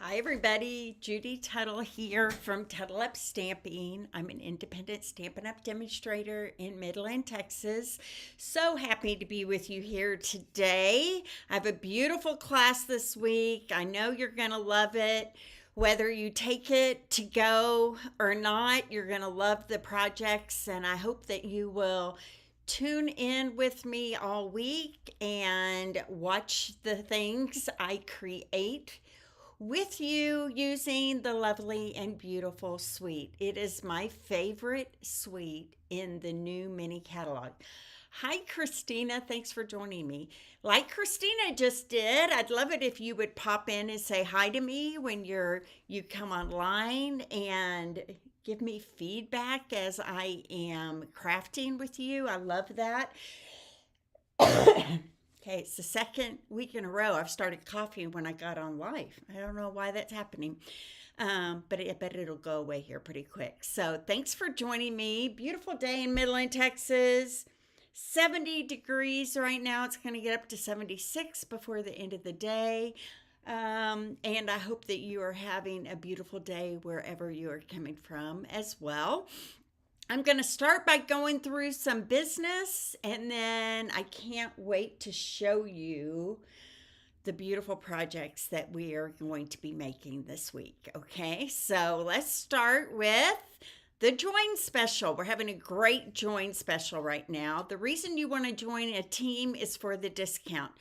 Hi, everybody. Judy Tuttle here from Tuttle Up Stamping. I'm an independent Stampin' Up demonstrator in Midland, Texas. So happy to be with you here today. I have a beautiful class this week. I know you're going to love it. Whether you take it to go or not, you're going to love the projects, and I hope that you will tune in with me all week and watch the things I create with you using the lovely and beautiful suite. It is my favorite suite in the new mini catalog. Hi, Christina. Thanks for joining me. Like Christina just did, I'd love it if you would pop in and say hi to me when you come online and give me feedback as I am crafting with you. I love that. Okay, it's the second week in a row I've started coughing when I got on live. I don't know why that's happening, but I bet it'll go away here pretty quick. So thanks for joining me. Beautiful day in Midland, Texas. 70 degrees right now. It's going to get up to 76 before the end of the day. And I hope that you are having a beautiful day wherever you are coming from as well. I'm going to start by going through some business, and then I can't wait to show you the beautiful projects that we are going to be making this week. Okay, so let's start with the join special. We're having a great join special right now. The reason you want to join a team is for the discount.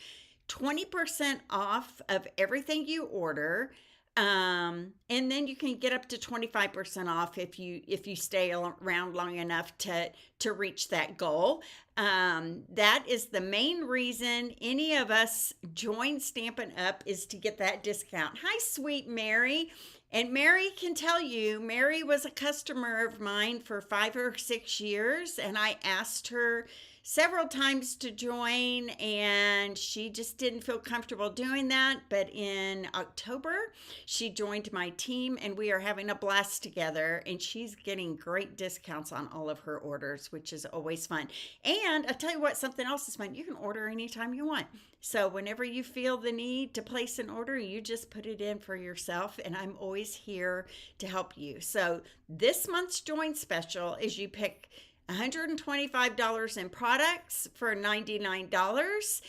20% off of everything you order. And then you can get up to 25% off if you stay around long enough to reach that goal. That is the main reason any of us join Stampin' Up is to get that discount. Hi, sweet Mary. And Mary can tell you, Mary was a customer of mine for 5 or 6 years, and I asked her several times to join, and she just didn't feel comfortable doing that. But in October, she joined my team, and we are having a blast together, and she's getting great discounts on all of her orders, which is always fun. And I'll tell you what, something else is fun. You can order anytime you want. So whenever you feel the need to place an order, you just put it in for yourself, and I'm always here to help you. So this month's join special is you pick $125 in products for $99.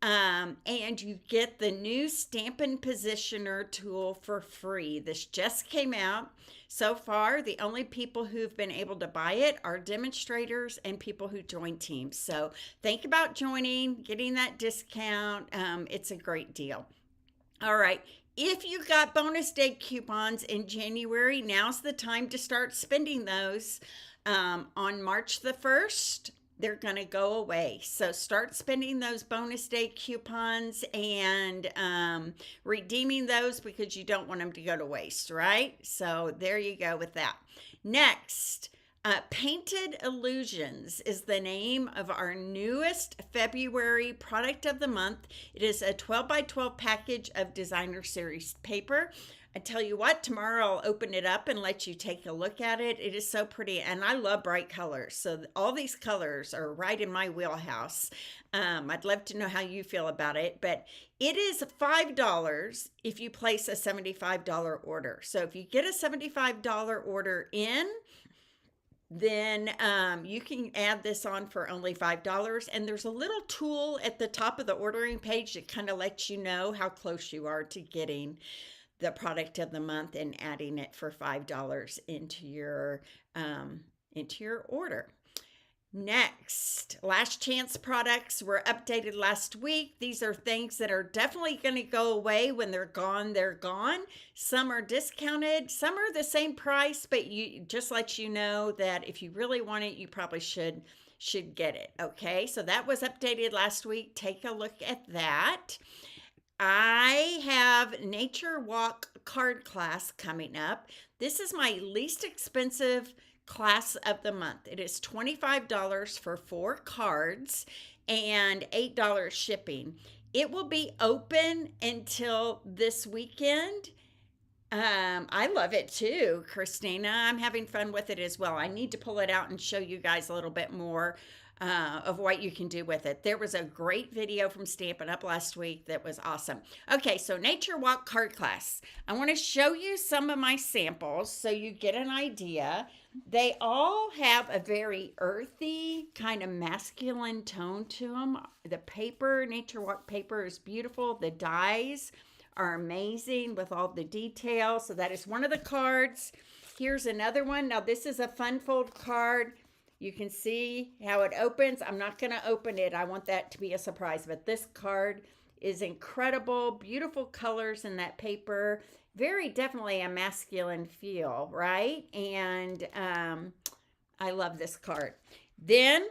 And you get the new Stampin' Positioner tool for free. This just came out. So far, the only people who've been able to buy it are demonstrators and people who join teams. So think about joining, getting that discount. It's a great deal. All right. If you got bonus day coupons in January, now's the time to start spending those. On March the 1st, they're going to go away. So start spending those bonus day coupons and redeeming those because you don't want them to go to waste, right? So there you go with that. Next, Painted Illusions is the name of our newest February product of the month. It is a 12 by 12 package of designer series paper. I tell you what, tomorrow I'll open it up and let you take a look at it. It is so pretty, and I love bright colors. So all these colors are right in my wheelhouse. I'd love to know how you feel about it, but it is $5 if you place a $75 order. So if you get a $75 order in, then you can add this on for only $5. And there's a little tool at the top of the ordering page that kind of lets you know how close you are to getting the product of the month and adding it for $5 into your order. Next, last chance products were updated last week. These are things that are definitely going to go away. When they're gone, they're gone. Some are discounted, some are the same price, but you just let you know that if you really want it, you probably should get it. Okay, so that was updated last week. Take a look at that. I have Nature Walk card class coming up. This is my least expensive class of the month. It is $25 for 4 cards and $8 shipping. It will be open until this weekend. I love it too, Christina. I'm having fun with it as well. I need to pull it out and show you guys a little bit more of what you can do with it. There was a great video from Stampin' Up last week that was awesome. Okay, so Nature Walk card class. I want to show you some of my samples so you get an idea. They all have a very earthy, kind of masculine tone to them. The paper, Nature Walk paper, is beautiful. The dies are amazing with all the details. So that is one of the cards. Here's another one. Now this is a fun fold card. You can see how it opens. I'm not going to open it. I want that to be a surprise. But this card is incredible. Beautiful colors in that paper. Very definitely a masculine feel, right? And I love this card. Then,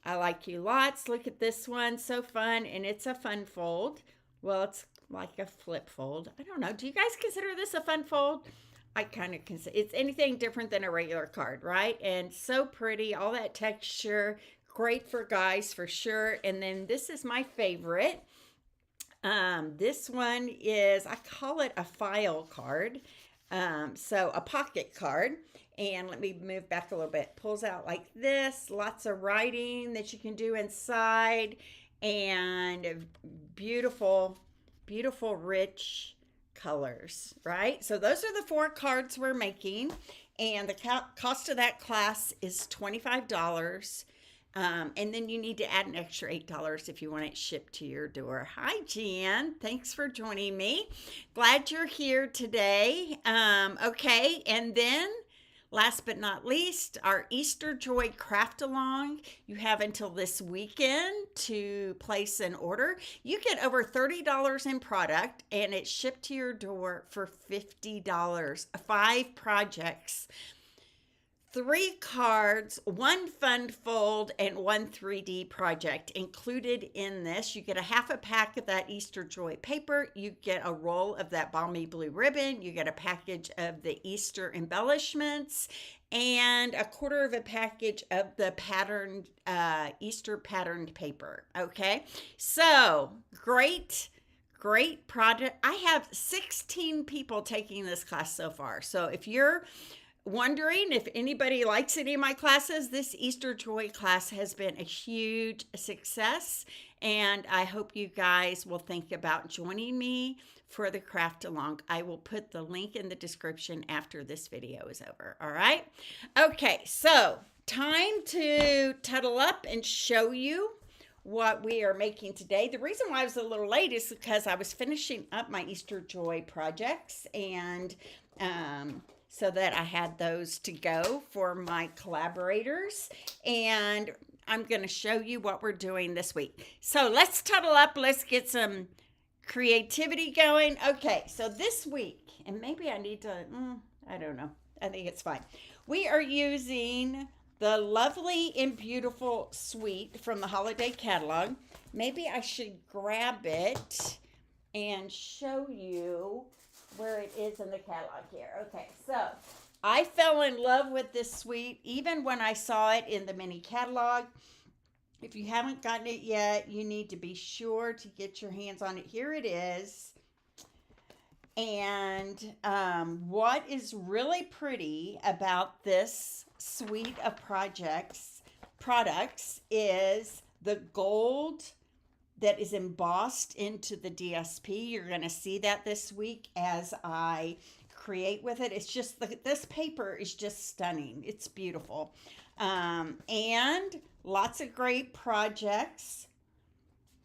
I like you lots. Look at this one. So fun. And it's a fun fold. Well, it's like a flip fold. I don't know. Do you guys consider this a fun fold? I kind of consider it's anything different than a regular card, right? And so pretty, all that texture, great for guys for sure. And then this is my favorite. This one is, I call it a file card. So a pocket card. And let me move back a little bit. Pulls out like this, lots of writing that you can do inside, and beautiful, beautiful, rich colors, right? So those are the 4 cards we're making, and the cost of that class is $25. And then you need to add an extra $8 if you want it shipped to your door. Hi, Jan. Thanks for joining me. Glad you're here today. Okay, and then last but not least, our Easter Joy Craft Along. You have until this weekend to place an order. You get over $30 in product, and it's shipped to your door for $50. 5 projects, 3 cards, 1 fun fold, and 1 3D project included in this. You get a half a pack of that Easter Joy paper. You get a roll of that balmy blue ribbon. You get a package of the Easter embellishments and a quarter of a package of the patterned Easter patterned paper. Okay, so great project. I have 16 people taking this class so far. So if you're wondering if anybody likes any of my classes, this Easter Joy class has been a huge success, and I hope you guys will think about joining me for the craft along. I will put the link in the description after this video is over. All right, okay, so time to tuddle up and show you what we are making today. The reason why I was a little late is because I was finishing up my Easter Joy projects, and so that I had those to go for my collaborators. And I'm going to show you what we're doing this week. So let's tuddle up. Let's get some creativity going. Okay, so this week, and maybe I need to, I don't know. I think it's fine. We are using the Lovely and Beautiful Suite from the holiday catalog. Maybe I should grab it and show you where it is in the catalog here. Okay, so I fell in love with this suite even when I saw it in the mini catalog. If you haven't gotten it yet, you need to be sure to get your hands on it. Here it is. And what is really pretty about this suite of products is the gold that is embossed into the DSP. You're going to see that this week as I create with it. It's just, this paper is just stunning. It's beautiful. And lots of great projects,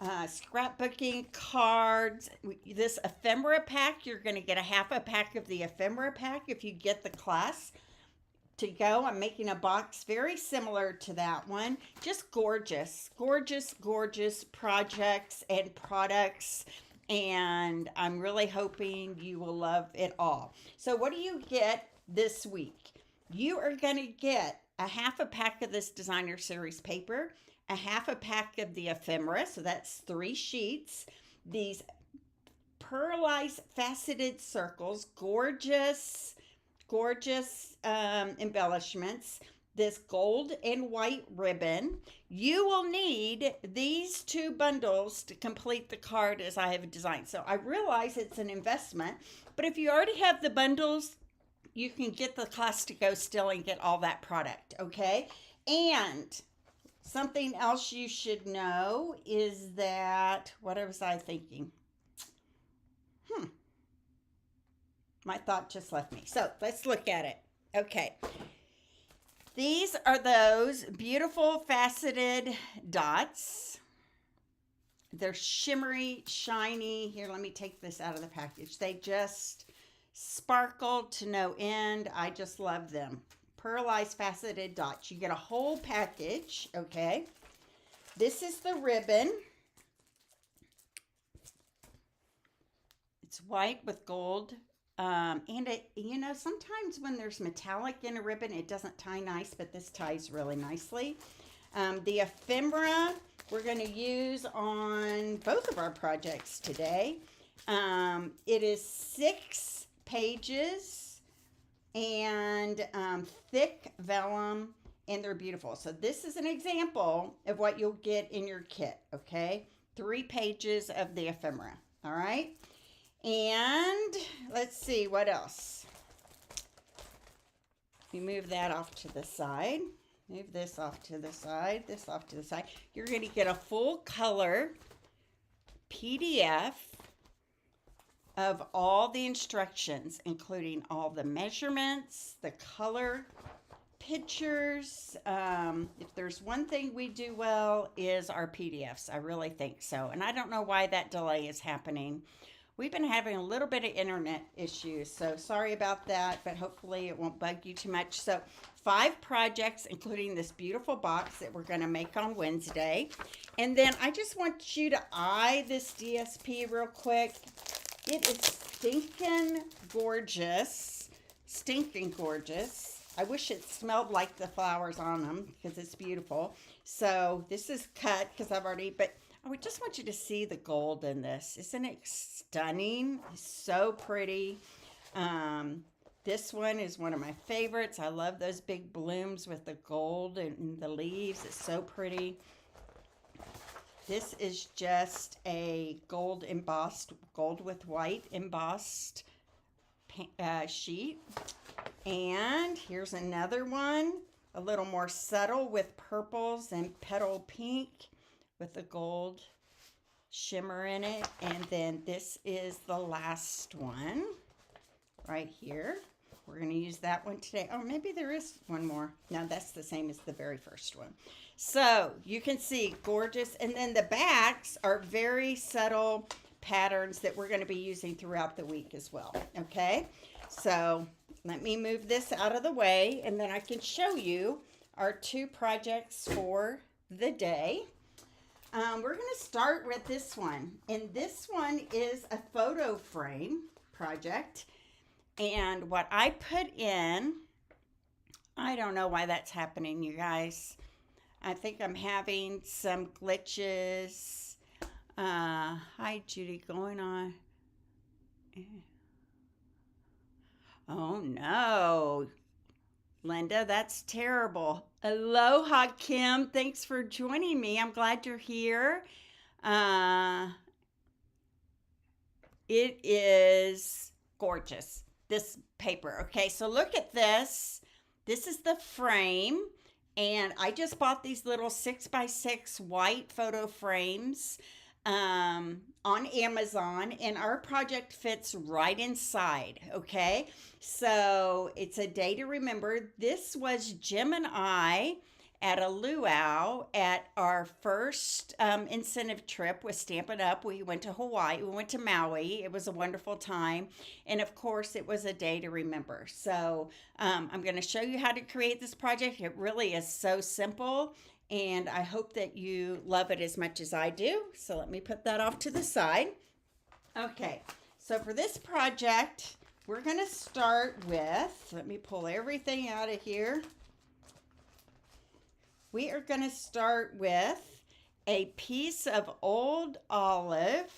scrapbooking, cards. This ephemera pack, you're going to get a half a pack of the ephemera pack if you get the class to go. I'm making a box very similar to that one. Just gorgeous, gorgeous, gorgeous projects and products. And I'm really hoping you will love it all. So what do you get this week? You are going to get a half a pack of this designer series paper, a half a pack of the ephemera. So that's 3 sheets. These pearlized faceted circles, gorgeous embellishments, this gold and white ribbon. You will need these 2 bundles to complete the card as I have designed. So I realize it's an investment, but if you already have the bundles, you can get the class to go still and get all that product, okay? And Something else you should know is that, what was I thinking? My thought just left me. So let's look at it. Okay. These are those beautiful faceted dots. They're shimmery, shiny. Here, let me take this out of the package. They just sparkle to no end. I just love them. Pearlized faceted dots. You get a whole package, okay? This is the ribbon. It's white with gold. And it, you know, sometimes when there's metallic in a ribbon, it doesn't tie nice, but this ties really nicely. The ephemera we're going to use on both of our projects today. It is 6 pages and thick vellum, and they're beautiful. So this is an example of what you'll get in your kit, okay? 3 pages of the ephemera, all right? And let's see what else. You move that off to the side. Move this off to the side, this off to the side. You're going to get a full color PDF of all the instructions, including all the measurements, the color pictures. If there's one thing we do well is our PDFs. I really think so. And I don't know why that delay is happening. We've been having a little bit of internet issues, so sorry about that, but hopefully it won't bug you too much. So 5 projects, including this beautiful box that we're going to make on Wednesday. And then I just want you to eye this DSP real quick. It is stinking gorgeous. Stinking gorgeous. I wish it smelled like the flowers on them because it's beautiful. So this is cut because I've already, but I would just want you to see the gold in this. Isn't it stunning? It's so pretty. This one is one of my favorites. I love those big blooms with the gold and the leaves. It's so pretty. This is just a gold embossed, gold with white embossed sheet. And here's another one, a little more subtle with purples and petal pink, with the gold shimmer in it. And then this is the last one right here. We're going to use that one today. Oh, maybe there is one more. No, that's the same as the very first one. So you can see gorgeous. And then the backs are very subtle patterns that we're going to be using throughout the week as well. Okay, so let me move this out of the way and then I can show you our 2 projects for the day. We're going to start with this one, and this one is a photo frame project. And what I put in, I don't know why that's happening, you guys. I think I'm having some glitches. Hi, Judy, going on. Oh, no. Linda, that's terrible. Aloha, Kim. Thanks for joining me. I'm glad you're here. It is gorgeous, this paper. Okay, so look at this. This is the frame, and I just bought these little 6x6 white photo frames on Amazon, and our project fits right inside. Okay, so it's a day to remember. This was Jim and I at a luau at our first incentive trip with Stampin' Up. We went to Hawaii. We went to Maui. It was a wonderful time, and of course it was a day to remember. So I'm going to show you how to create this project. It really is so simple, and I hope that you love it as much as I do. So let me put that off to the side. Okay, so for this project, we're going to start with, let me pull everything out of here. We are going to start with a piece of old olive.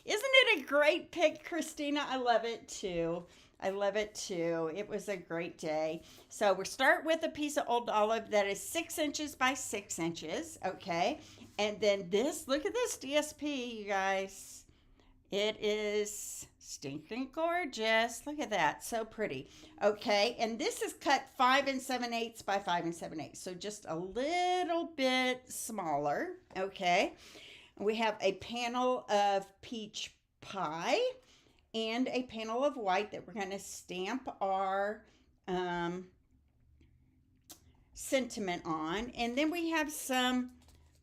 Isn't it a great pic, Christina? I love it too. I love it too. It was a great day. So we'll start with a piece of old olive that is 6 inches by 6 inches, okay? And then this, look at this DSP, you guys. It is stinking gorgeous. Look at that. So pretty. Okay. And this is cut 5 7/8 by 5 7/8. So just a little bit smaller. Okay. We have a panel of peach pie and a panel of white that we're going to stamp our sentiment on. And then we have some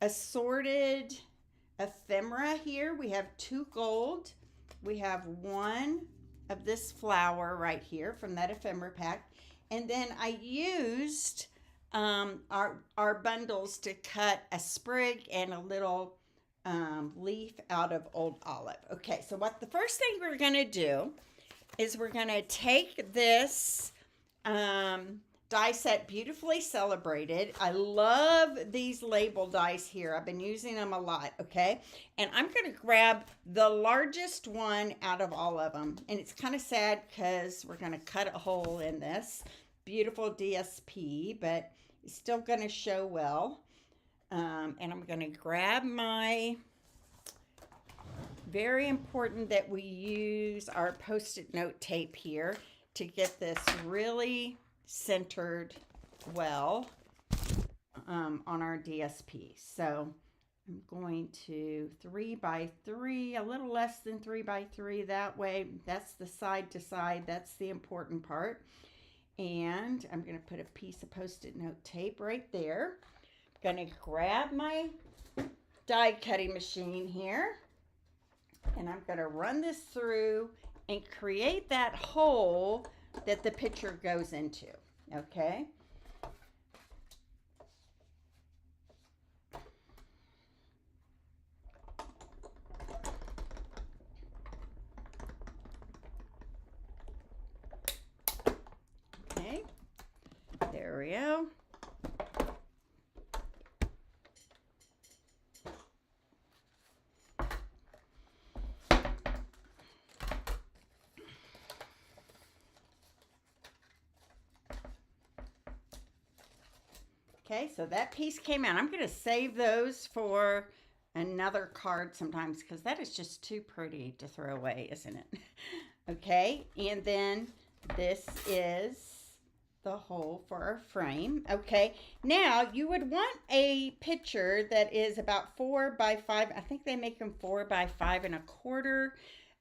assorted ephemera here. We have 2 gold. We have 1 of this flower right here from that ephemera pack. And then I used our bundles to cut a sprig and a little leaf out of old olive. Okay, so what the first thing we're going to do is we're going to take this die set, Beautifully Celebrated. I love these label dies here. I've been using them a lot, okay? And I'm going to grab the largest one out of all of them. And it's kind of sad because we're going to cut a hole in this beautiful DSP, but it's still going to show well. And I'm going to grab my, very important that we use our Post-it note tape here to get this really centered well on our DSP. So I'm going to 3 by 3, a little less than 3 by 3 that way. That's the side to side. That's the important part. And I'm going to put a piece of Post-it note tape right there. I'm going to grab my die cutting machine here, and I'm going to run this through and create that hole that the picture goes into, okay? Okay, there we go. Okay, so that piece came out. I'm going to save those for another card sometimes because that is just too pretty to throw away, isn't it? Okay, and then this is the hole for our frame. Okay, now you would want a picture that is about 4 by 5. I think they make them 4 by 5 1/4.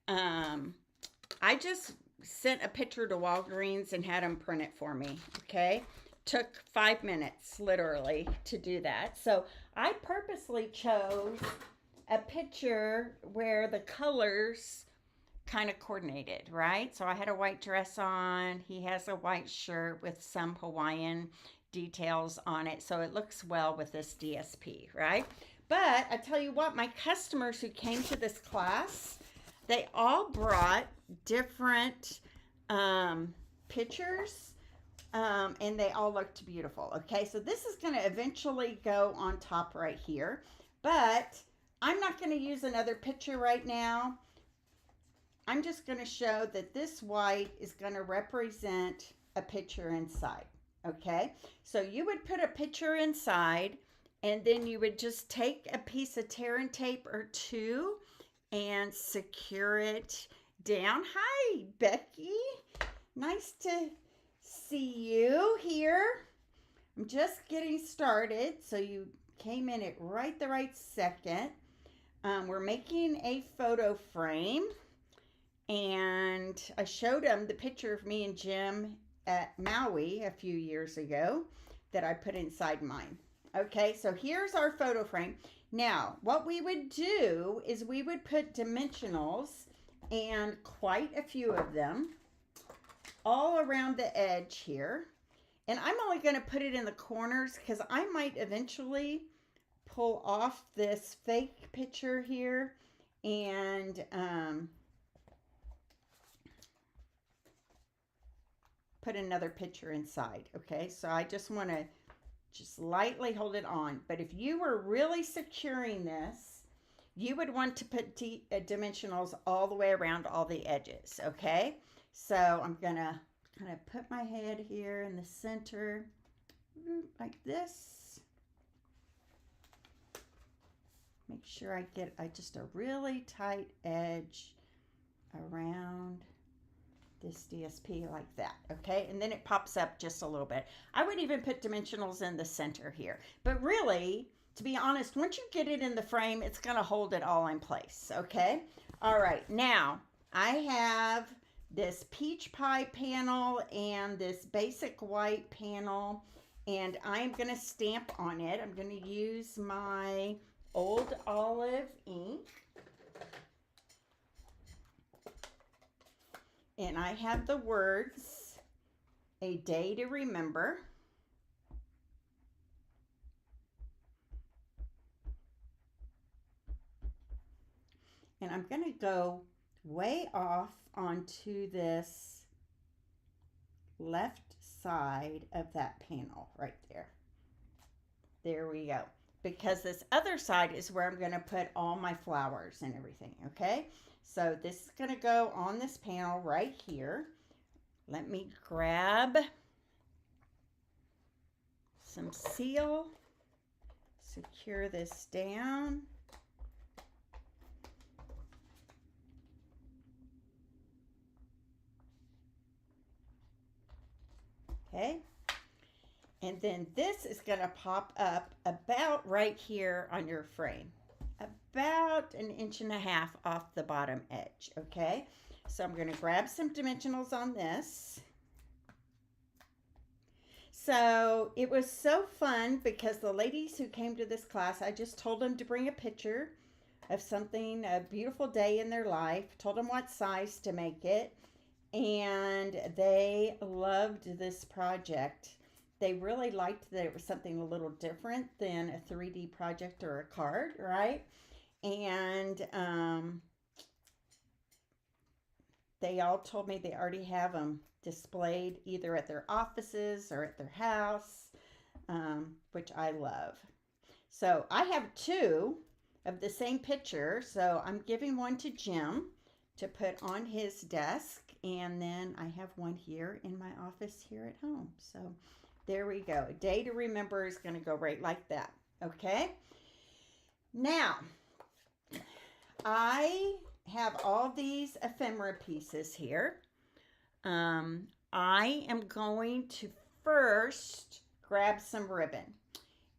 I just sent a picture to Walgreens and had them print it for me. Okay. Took 5 minutes literally to do that. So I purposely chose a picture where the colors kind of coordinated, right? So I had a white dress on. He has a white shirt with some Hawaiian details on it. So it looks well with this DSP, right? But I tell you what, my customers who came to this class, they all brought different pictures. And they all looked beautiful. Okay, so this is going to eventually go on top right here, but I'm not going to use another picture right now. I'm just going to show that this white is going to represent a picture inside. Okay, so you would put a picture inside, and then you would just take a piece of tear and tape or 2 and secure it down. Hi, Becky. Nice to see you here. I'm just getting started, so you came in at right the right second. We're making a photo frame, and I showed him the picture of me and Jim at Maui a few years ago that I put inside mine. Okay, so here's our photo frame. Now, what we would do is we would put dimensionals, and quite a few of them, all around the edge here. And I'm only going to put it in the corners because I might eventually pull off this fake picture here and put another picture inside. Okay, so I just want to just lightly hold it on. But if you were really securing this, you would want to put dimensionals all the way around all the edges. Okay, so I'm going to kind of put my head here in the center like this. Make sure I get just a really tight edge around this DSP like that, okay? And then it pops up just a little bit. I would even put dimensionals in the center here. But really, to be honest, once you get it in the frame, it's gonna hold it all in place, okay? All right, now I have this peach pie panel and this basic white panel, and I'm gonna stamp on it. I'm gonna use my Old Olive ink. And I have the words, A Day to Remember. And I'm going to go way off onto this left side of that panel right there. There we go. Because this other side is where I'm going to put all my flowers and everything, okay? So this is going to go on this panel right here. Let me grab some seal, secure this down. Okay. And then this is going to pop up about right here on your frame. About 1.5 inches off the bottom edge, okay? So I'm going to grab some dimensionals on this. So it was so fun because the ladies who came to this class, I just told them to bring a picture of something, a beautiful day in their life, told them what size to make it, and they loved this project. They really liked that it was something a little different than a 3D project or a card, right? And they all told me they already have them displayed either at their offices or at their house, which I love. So I have 2 of the same picture. So I'm giving one to Jim to put on his desk. And then I have one here in my office here at home. So there we go. A Day to Remember is going to go right like that. Okay. Now, I have all these ephemera pieces here. I am going to first grab some ribbon.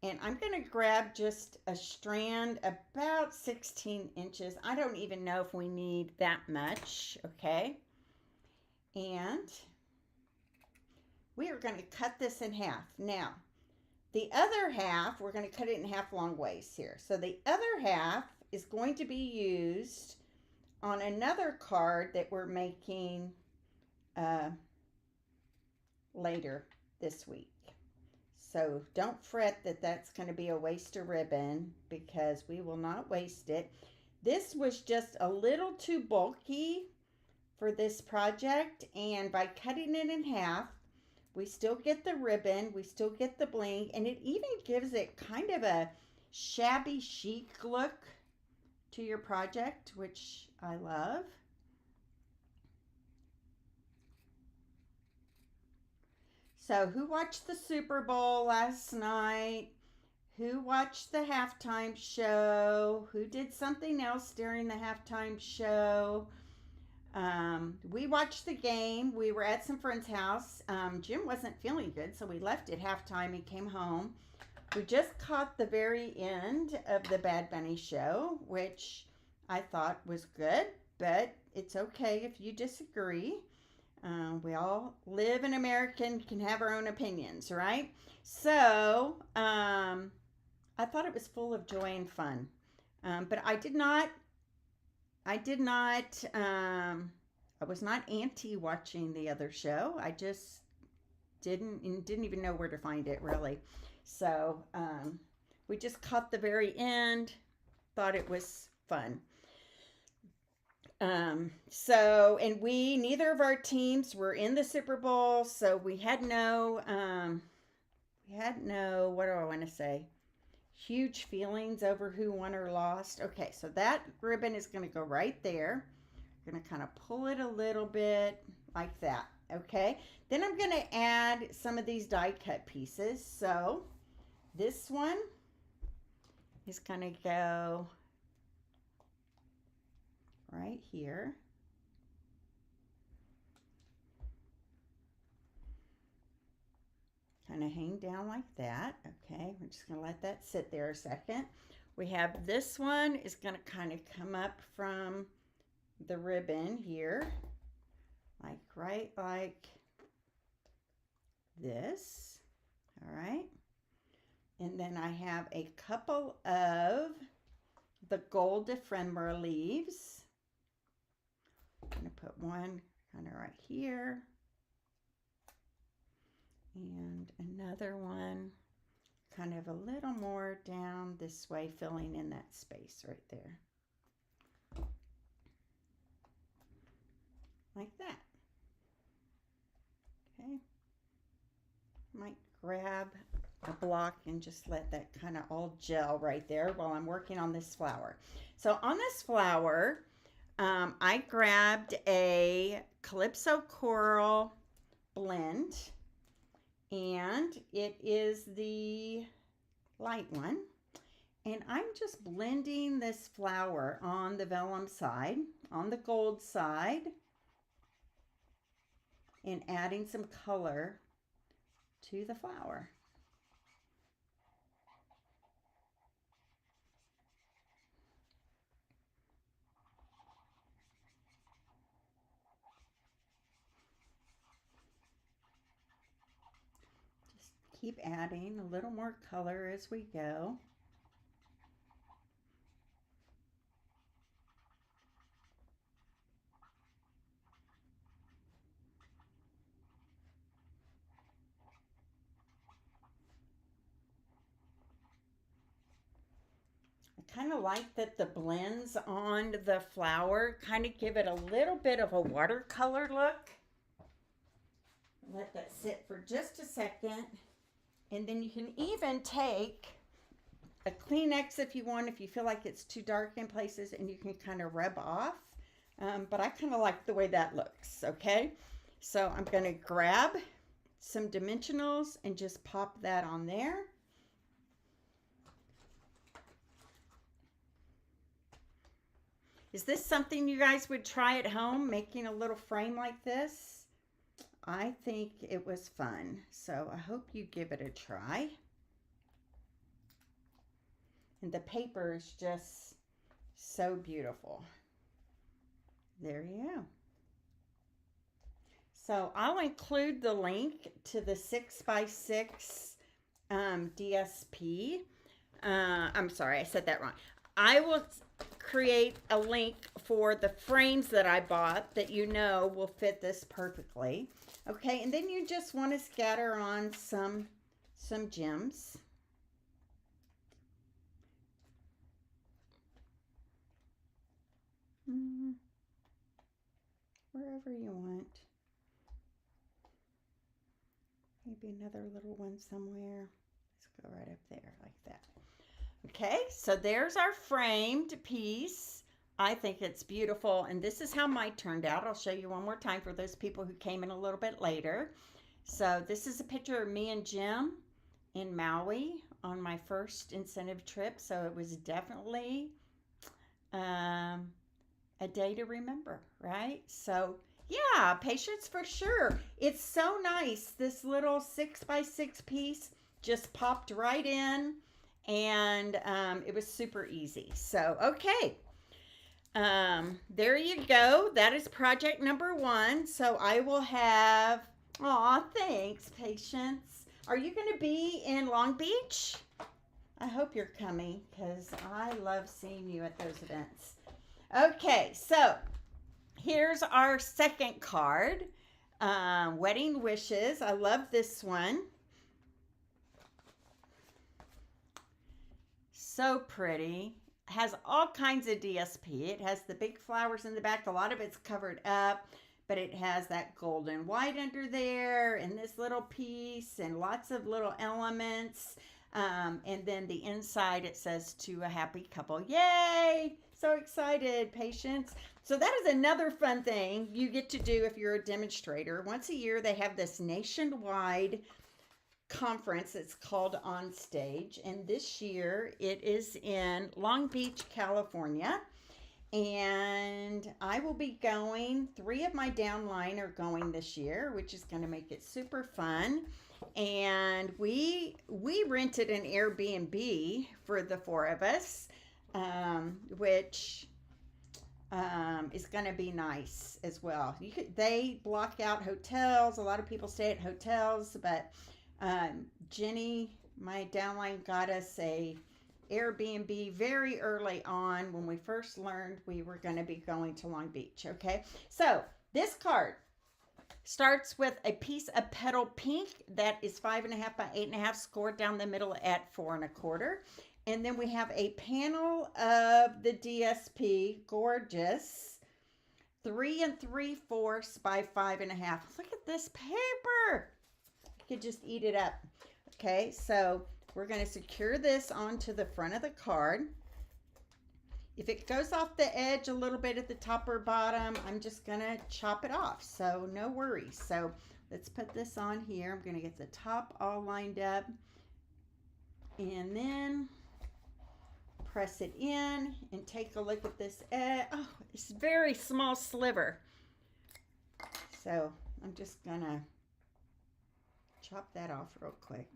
And I'm going to grab just a strand about 16 inches. I don't even know if we need that much. Okay. And we are going to cut this in half. Now, the other half, we're going to cut it in half long ways here. So the other half is going to be used on another card that we're making later this week. So don't fret that that's going to be a waste of ribbon, because we will not waste it. This was just a little too bulky for this project, and by cutting it in half, we still get the ribbon, we still get the bling, and it even gives it kind of a shabby chic look to your project, which I love. So who watched the Super Bowl last night? Who watched the halftime show? Who did something else during the halftime show? We watched the game. We were at some friend's house. Jim wasn't feeling good, so we left at halftime and came home. We just caught the very end of the Bad Bunny show, which I thought was good, but it's okay if you disagree. We all live in America and can have our own opinions, right? So I thought it was full of joy and fun. But I was not anti watching the other show. I just didn't even know where to find it, really. So we just caught the very end, thought it was fun. And neither of our teams were in the Super Bowl, so we had no, what do I want to say? Huge feelings over who won or lost. Okay, so that ribbon is going to go right there. I'm going to kind of pull it a little bit like that. Okay, then I'm going to add some of these die cut pieces. So this one is going to go right here. kind of hang down like that. Okay, we're just going to let that sit there a second. We have this one is going to kind of come up from the ribbon here, like right like this. All right. And then I have a couple of the gold ephemera leaves. I'm going to put one kind of right here. And another one kind of a little more down this way, filling in that space right there. Like that. Okay. Might grab a block and just let that kind of all gel right there while I'm working on this flower. So on this flower, I grabbed a Calypso Coral blend, and it is the light one. And I'm just blending this flower on the vellum side, on the gold side, and adding some color to the flower. Just keep adding a little more color as we go. Kind of like that the blends on the flower kind of give it a little bit of a watercolor look. Let that sit for just a second. And then you can even take a Kleenex if you want, if you feel like it's too dark in places, and you can kind of rub off. But I kind of like the way that looks, okay? So I'm going to grab some dimensionals and just pop that on there. Is this something you guys would try at home, making a little frame like this? I think it was fun, so I hope you give it a try. And the paper is just so beautiful. There you go. So I'll include the link to the 6x6 DSP. I'm sorry, I said that wrong. I will create a link for the frames that I bought that you know will fit this perfectly. Okay, and then you just want to scatter on some gems. Wherever you want. Maybe another little one somewhere. Let's go right up there like that. Okay, so there's our framed piece. I think it's beautiful, and this is how mine turned out. I'll show you one more time for those people who came in a little bit later. So this is a picture of me and Jim in Maui on my first incentive trip. So it was definitely a day to remember, right? So yeah, patience for sure. It's so nice. This little 6x6 piece just popped right in, and it was super easy. So, okay. There you go. That is project number 1. So I will have, aw, thanks, Patience. Are you going to be in Long Beach? I hope you're coming, because I love seeing you at those events. Okay, so here's our second card, Wedding Wishes. I love this one. So pretty. Has all kinds of DSP. It has the big flowers in the back. A lot of it's covered up, but it has that gold and white under there, and this little piece, and lots of little elements. And then the inside, it says, to a happy couple. Yay! So excited, Patience. So that is another fun thing you get to do if you're a demonstrator. Once a year, they have this nationwide conference. It's called On Stage, and this year it is in Long Beach, California. And I will be going, 3 of my downline are going this year, which is going to make it super fun. And we rented an Airbnb for the 4 of us, which is going to be nice as well. They block out hotels. A lot of people stay at hotels, but Jenny, my downline, got us a Airbnb very early on when we first learned we were going to be going to Long Beach. Okay, so this card starts with a piece of petal pink that is 5.5 by 8.5, scored down the middle at 4.25. And then we have a panel of the DSP, gorgeous, 3 3/4 by 5.5. Look at this paper. You could just eat it up. Okay, so we're going to secure this onto the front of the card. If it goes off the edge a little bit at the top or bottom, I'm just going to chop it off. So no worries. So let's put this on here. I'm going to get the top all lined up. And then press it in and take a look at this edge. Oh, it's a very small sliver. So I'm just going to chop that off real quick.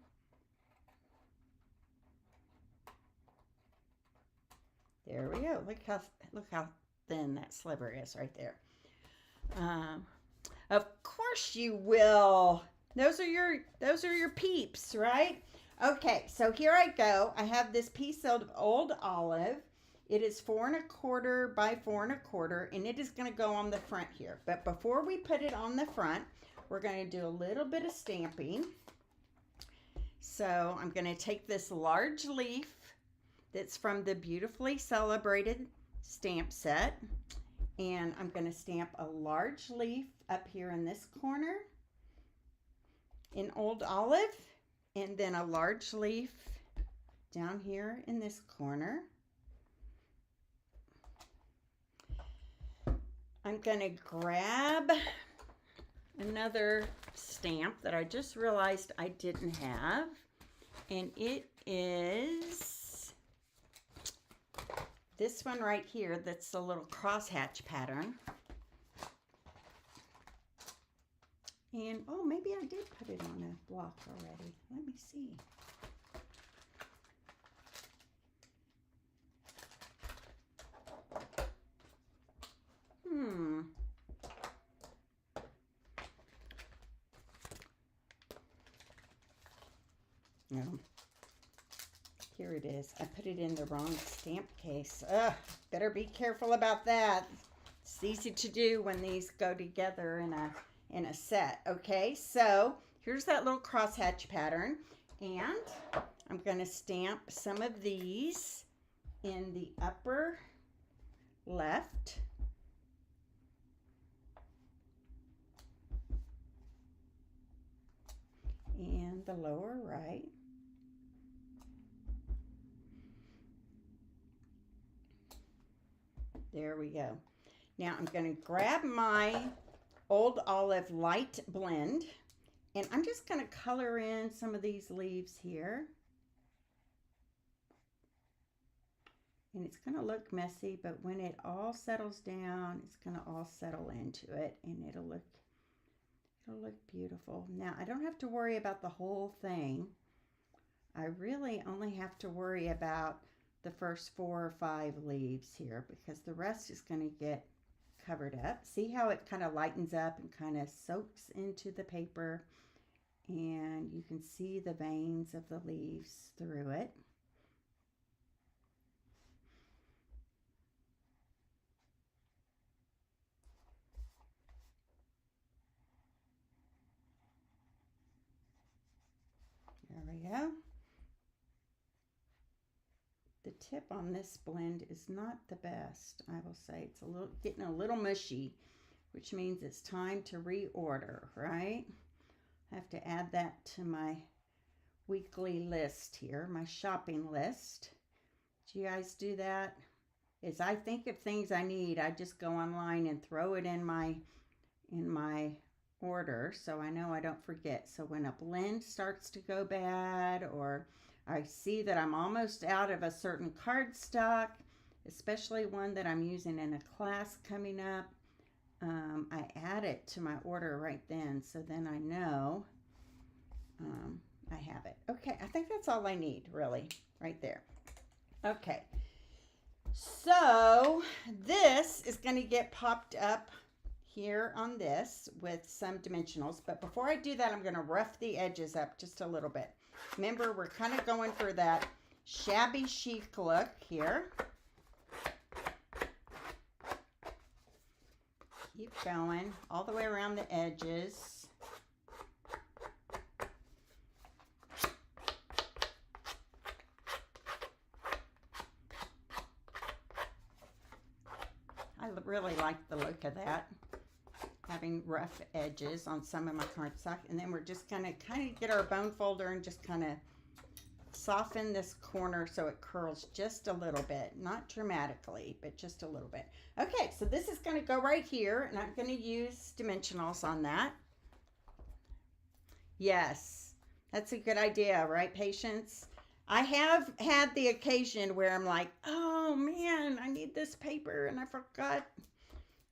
There we go. Look how thin that sliver is right there. Of course you will. Those are your peeps, right? Okay, so here I go. I have this piece of old olive. It is 4.25 by 4.25, and it is going to go on the front here. But before we put it on the front, we're going to do a little bit of stamping. So I'm going to take this large leaf that's from the Beautifully Celebrated stamp set, and I'm going to stamp a large leaf up here in this corner in old olive, and then a large leaf down here in this corner. I'm going to grab another stamp that I just realized I didn't have, and it is this one right here. That's a little crosshatch pattern. And, oh, maybe I did put it on a block already. Let me see. No. Here it is. I put it in the wrong stamp case. Ugh, better be careful about that. It's easy to do when these go together in a set. Okay, so here's that little crosshatch pattern, and I'm going to stamp some of these in the upper left. And the lower right. There we go. Now I'm going to grab my old olive light blend, and I'm just going to color in some of these leaves here. And it's going to look messy, but when it all settles down, it's going to all settle into it, and it'll look beautiful. Now I don't have to worry about the whole thing. I really only have to worry about the first 4 or 5 leaves here, because the rest is going to get covered up. See how it kind of lightens up and kind of soaks into the paper, and you can see the veins of the leaves through it. There we go. The tip on this blend is not the best, I will say. It's getting a little mushy, which means it's time to reorder, right? I have to add that to my weekly list here, my shopping list. Do you guys do that? As I think of things I need, I just go online and throw it in my order, so I know I don't forget. So when a blend starts to go bad, or I see that I'm almost out of a certain cardstock, especially one that I'm using in a class coming up. I add it to my order right then, so then I know I have it. Okay, I think that's all I need, really, right there. Okay, so this is going to get popped up here on this with some dimensionals, but before I do that, I'm going to rough the edges up just a little bit. Remember, we're kind of going for that shabby chic look here. Keep going all the way around the edges. I really like the look of that, having rough edges on some of my cardstock. And then we're just going to kind of get our bone folder and just kind of soften this corner so it curls just a little bit, not dramatically, but just a little bit. Okay, so this is going to go right here, and I'm going to use dimensionals on that. Yes, that's a good idea, right, Patience? I have had the occasion where I'm like, oh man, I need this paper and I forgot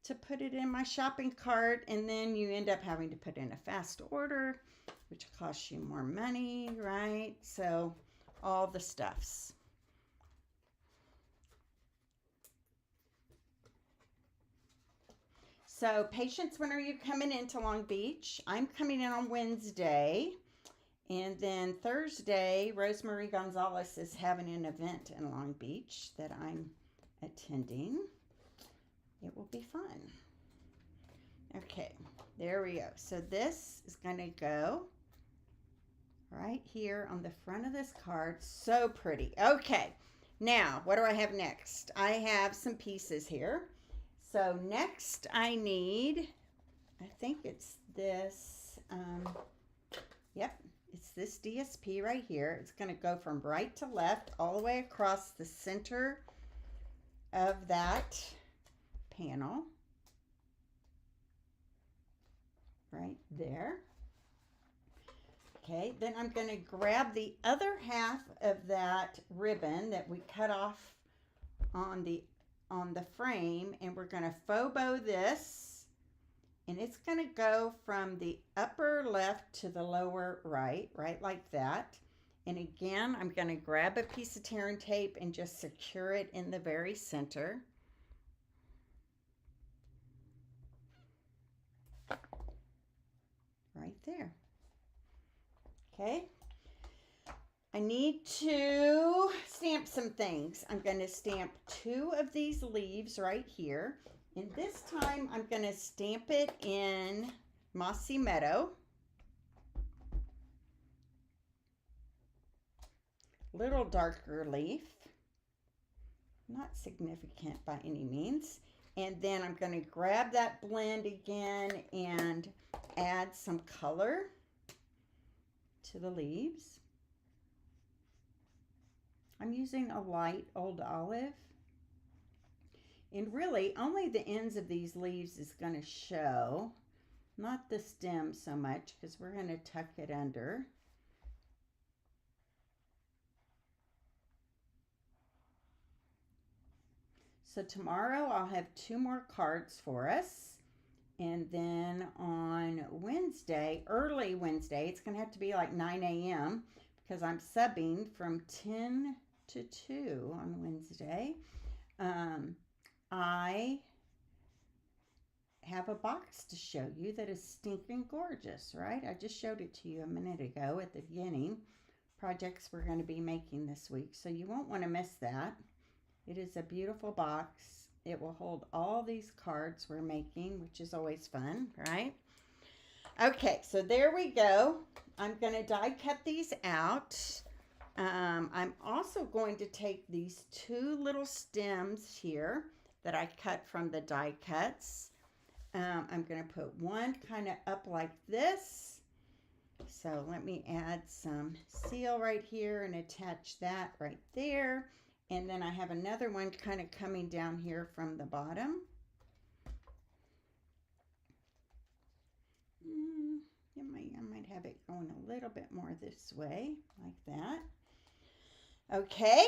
to put it in my shopping cart, and then you end up having to put in a fast order, which costs you more money, right? So all the stuffs. So Patience, when are you coming into Long Beach? I'm coming in on Wednesday. And then Thursday, Rosemary Gonzalez is having an event in Long Beach that I'm attending. It will be fun. Okay, there we go. So this is going to go right here on the front of this card. So pretty. Okay, now what do I have next? I have some pieces here. So next I need, I think it's this, yep. It's this DSP right here. It's going to go from right to left all the way across the center of that panel. Right there. Okay, then I'm going to grab the other half of that ribbon that we cut off on the frame, and we're going to faux bow this. And it's going to go from the upper left to the lower right, right like that. And again, I'm going to grab a piece of tear and tape and just secure it in the very center. Right there. Okay. I need to stamp some things. I'm going to stamp 2 of these leaves right here. And this time I'm going to stamp it in Mossy Meadow. Little darker leaf. Not significant by any means. And then I'm going to grab that blend again and add some color to the leaves. I'm using a light old olive. And really, only the ends of these leaves is going to show, not the stem so much, because we're going to tuck it under. So tomorrow I'll have 2 more cards for us. And then on Wednesday, early Wednesday, it's going to have to be like 9 a.m. because I'm subbing from 10 to 2 on Wednesday. I have a box to show you that is stinking gorgeous, right? I just showed it to you a minute ago at the beginning. Projects we're going to be making this week, so you won't want to miss that. It is a beautiful box. It will hold all these cards we're making, which is always fun, right? Okay, so there we go. I'm going to die cut these out. I'm also going to take these 2 little stems here that I cut from the die cuts. I'm going to put one kind of up like this. So let me add some seal right here and attach that right there. And then I have another one kind of coming down here from the bottom. I might have it going a little bit more this way, like that. Okay.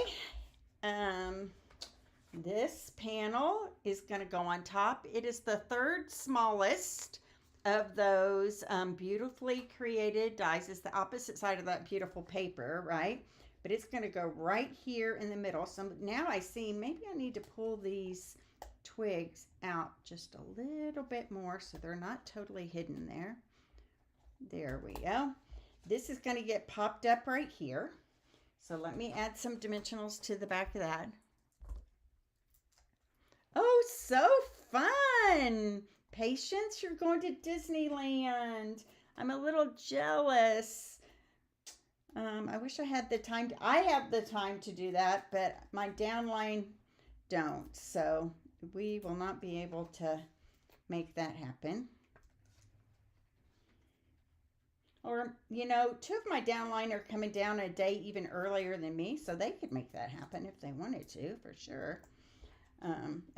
This panel is going to go on top. It is the third smallest of those beautifully created dies. It's the opposite side of that beautiful paper, right? But it's going to go right here in the middle. So now I see maybe I need to pull these twigs out just a little bit more so they're not totally hidden there. There we go. This is going to get popped up right here. So let me add some dimensionals to the back of that. Oh, so fun. Patience, you're going to Disneyland. I'm a little jealous. I wish I had the time. I have the time to do that, but my downline don't. So we will not be able to make that happen. Or, you know, two of my downline are coming down a day even earlier than me, so they could make that happen if they wanted to, for sure.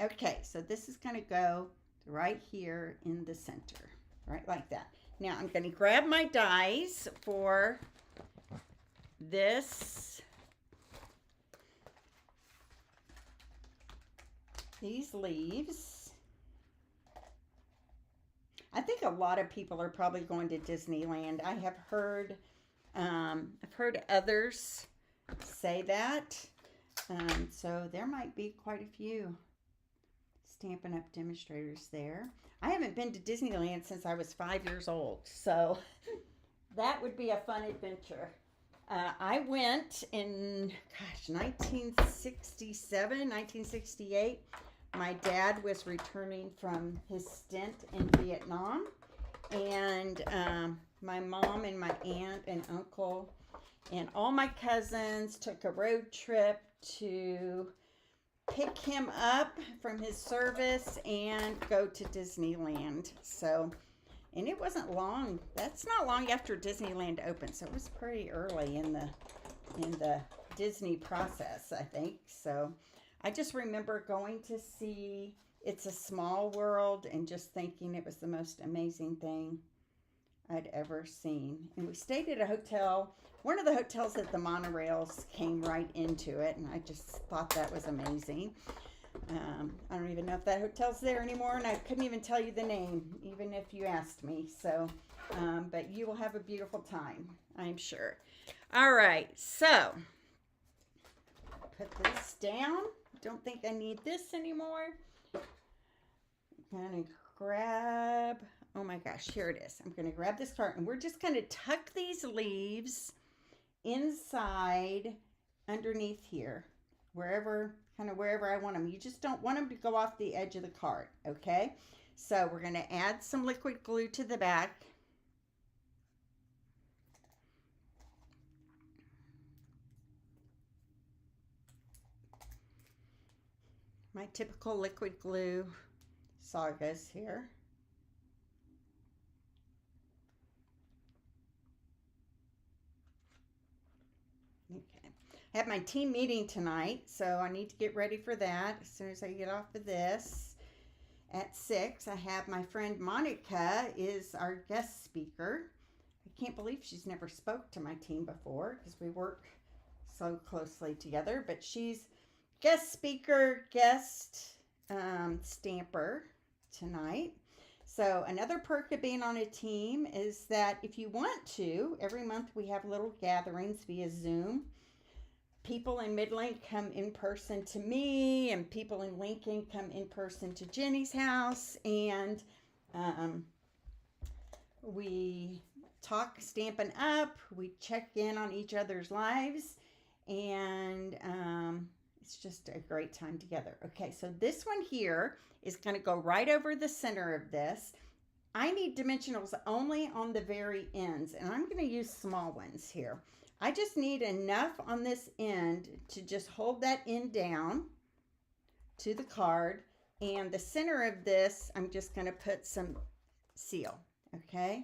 Okay, so this is going to go right here in the center, right like that. Now I'm going to grab my dies for these leaves. I think a lot of people are probably going to Disneyland. I have heard, I've heard others say that. So there might be quite a few Stampin' Up! Demonstrators there. I haven't been to Disneyland since I was 5 years old, so that would be a fun adventure. I went in, 1967, 1968. My dad was returning from his stint in Vietnam, and my mom and my aunt and uncle and all my cousins took a road trip to pick him up from his service and go to Disneyland. So, and it wasn't long. That's not long after Disneyland opened. So it was pretty early in the Disney process, I think. So I just remember going to see It's a Small World and just thinking it was the most amazing thing I'd ever seen. And we stayed at a hotel. One of the hotels at the monorails came right into it, and I just thought that was amazing. I don't even know if that hotel's there anymore, and I couldn't even tell you the name, even if you asked me. So, but you will have a beautiful time, I'm sure. All right, so put this down. Don't think I need this anymore. I'm gonna grab, oh my gosh, here it is. I'm gonna grab this card, and we're just gonna tuck these leaves inside underneath here, wherever I want them. You just don't want them to go off the edge of the card, okay? So we're going to add some liquid glue to the back. My typical liquid glue sagas here. I have my team meeting tonight, so I need to get ready for that as soon as I get off of this. At 6, I have my friend Monica is our guest speaker. I can't believe she's never spoke to my team before because we work so closely together, but she's guest speaker, guest stamper tonight. So another perk of being on a team is that if you want to, every month we have little gatherings via Zoom. People in Midland come in person to me, and people in Lincoln come in person to Jenny's house, and we talk Stampin' Up, we check in on each other's lives, and it's just a great time together. Okay, so this one here is going to go right over the center of this. I need dimensionals only on the very ends, and I'm going to use small ones here. I just need enough on this end to just hold that end down to the card. And the center of this, I'm just going to put some seal, okay?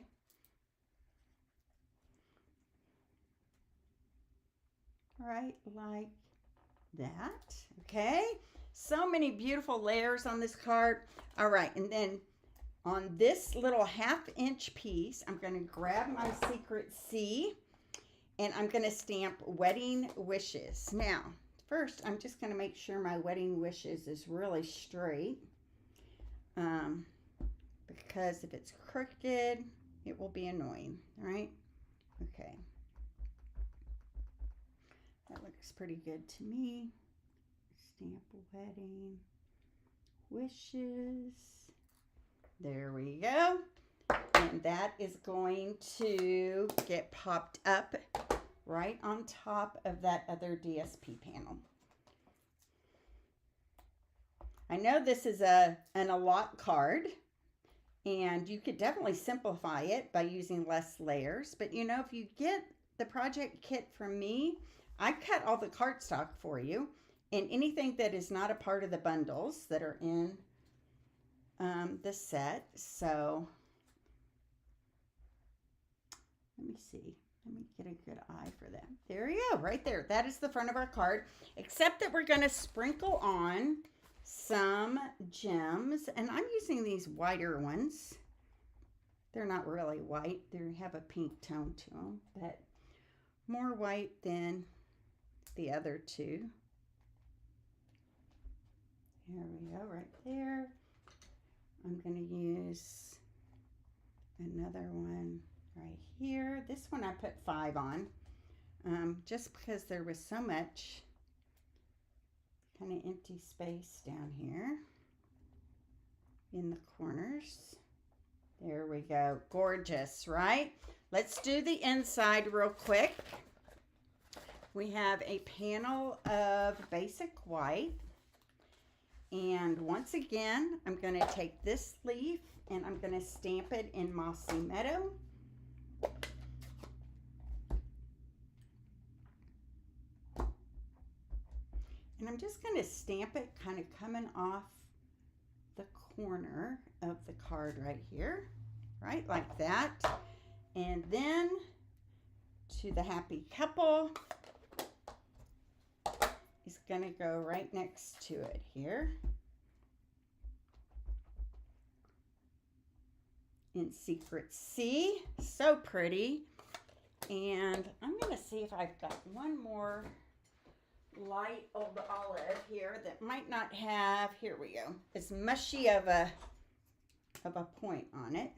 Right like that, okay? So many beautiful layers on this card. All right, and then on this little 1/2 inch piece, I'm going to grab my Secret C. And I'm going to stamp Wedding Wishes. Now, first, I'm just going to make sure my wedding wishes is really straight. Because if it's crooked, it will be annoying, right? Okay. That looks pretty good to me. Stamp wedding wishes. There we go. And that is going to get popped up right on top of that other DSP panel. I know this is an a lot card, and you could definitely simplify it by using less layers. But you know, if you get the project kit from me, I cut all the cardstock for you, and anything that is not a part of the bundles that are in the set. So let me see. Let me get a good eye for that. There you go, right there. That is the front of our card, except that we're going to sprinkle on some gems, and I'm using these whiter ones. They're not really white. They have a pink tone to them, but more white than the other two. There we go, right there. I'm going to use another one right here. This one I put 5 on, just because there was so much kind of empty space down here in the corners. There we go. Gorgeous, right? Let's do the inside real quick. We have a panel of basic white. And once again, I'm going to take this leaf and I'm going to stamp it in Mossy Meadow. And I'm just going to stamp it kind of coming off the corner of the card right here, right, like that. And then to the happy couple is going to go right next to it here. In Secret C, so pretty. And I'm going to see if I've got one more light old olive here that might not have, here we go, as mushy of a point on it.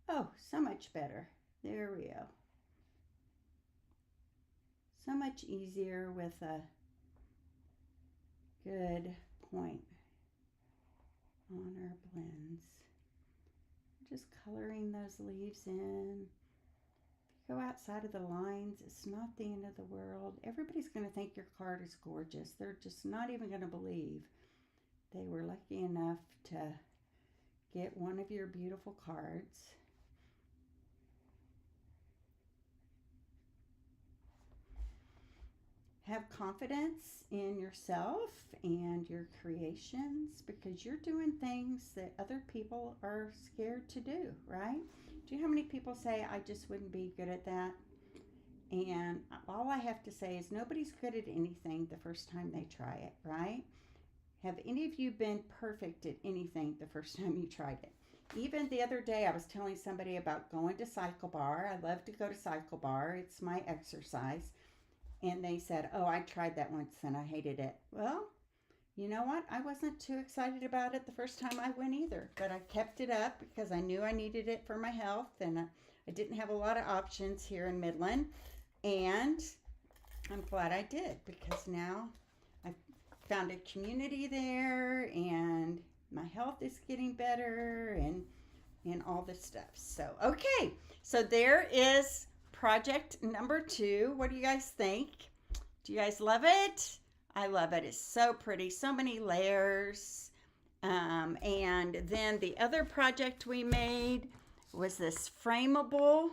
Oh, so much better. There we go. So much easier with a good point on our blends. Just coloring those leaves in. If you go outside of the lines, it's not the end of the world. Everybody's going to think your card is gorgeous. They're just not even going to believe they were lucky enough to get one of your beautiful cards. Have confidence in yourself and your creations, because you're doing things that other people are scared to do, right? Do you know how many people say, I just wouldn't be good at that? And all I have to say is nobody's good at anything the first time they try it, right? Have any of you been perfect at anything the first time you tried it? Even the other day, I was telling somebody about going to Cycle Bar. I love to go to Cycle Bar. It's my exercise. And they said, oh, I tried that once and I hated it. Well, you know what? I wasn't too excited about it the first time I went either. But I kept it up because I knew I needed it for my health. And I didn't have a lot of options here in Midland. And I'm glad I did, because now I've found a community there and my health is getting better and all this stuff. So, okay. So there is project number 2. What do you guys think? Do you guys love it? I love it. It's so pretty. So many layers. And then the other project we made was this frameable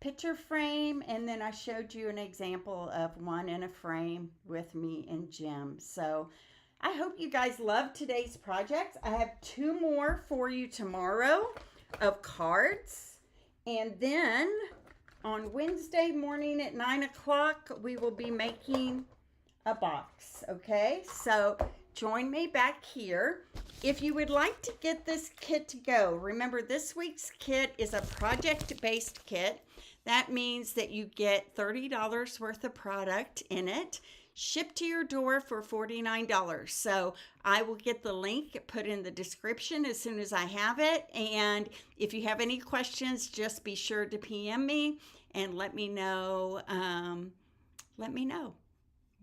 picture frame. And then I showed you an example of one in a frame with me and Jim. So I hope you guys loved today's project. I have 2 more for you tomorrow of cards. And then on Wednesday morning at 9 o'clock, we will be making a box, okay? So join me back here. If you would like to get this kit to go, remember this week's kit is a project-based kit. That means that you get $30 worth of product in it, shipped to your door for $49. So I will get the link put in the description as soon as I have it. And if you have any questions, just be sure to PM me and let me know. Let me know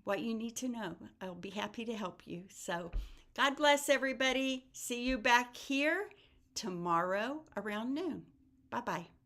what you need to know. I'll be happy to help you. So God bless everybody. See you back here tomorrow around noon. Bye-bye.